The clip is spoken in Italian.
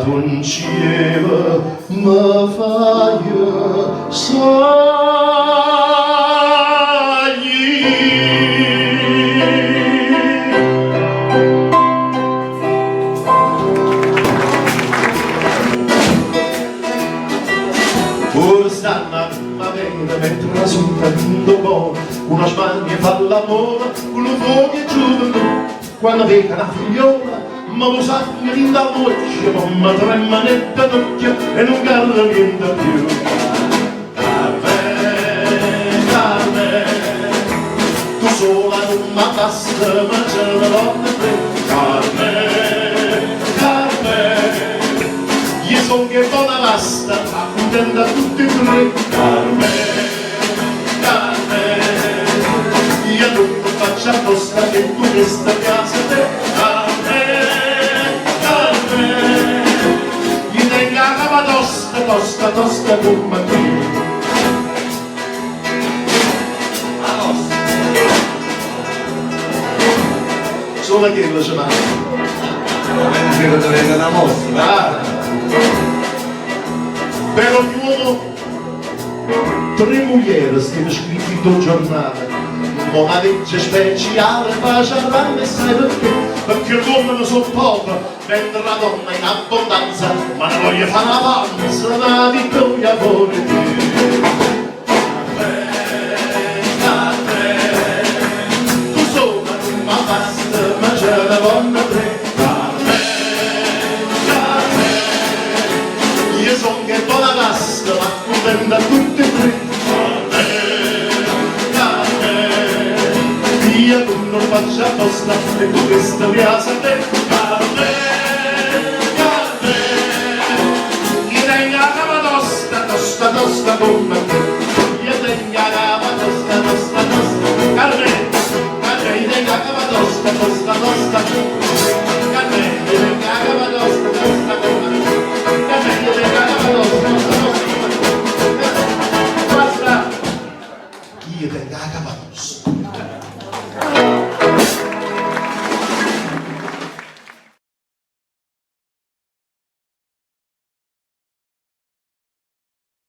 tu insieme mi fai ora stanno a primavera mentre risulta lindo buono, una Spagna fa l'amore, con un fuoco e gioventù, quando vega una figliola, ma lo sa che linda voce, ma trema netta d'occhio e non guarda niente più. Carmen, tu sola non mi basta, ma ce la donna te. Carmen, io son che buona basta, ma contenta tutti e tre. Carmen, io non faccio apposta che tu questa casa te. Carmen, io tengo la capa tosta, tosta, tosta come te. Solo che lo c'è male. Non credo di avere una mossa. Per ognuno tre mugliere stiamo scritti sul giornale, una legge speciale faccia e sai perché? Perché l'uomo ne sopporta, mentre la donna è in abbondanza, ma ne voglio fare avanza, la vittoria fuori te. Tu sola non mi basta, ma c'è la donna tre. Io son che buona pasta, ma contenta tutti e tre. Carmen, io tu non faccio apposta, e tu questa piazza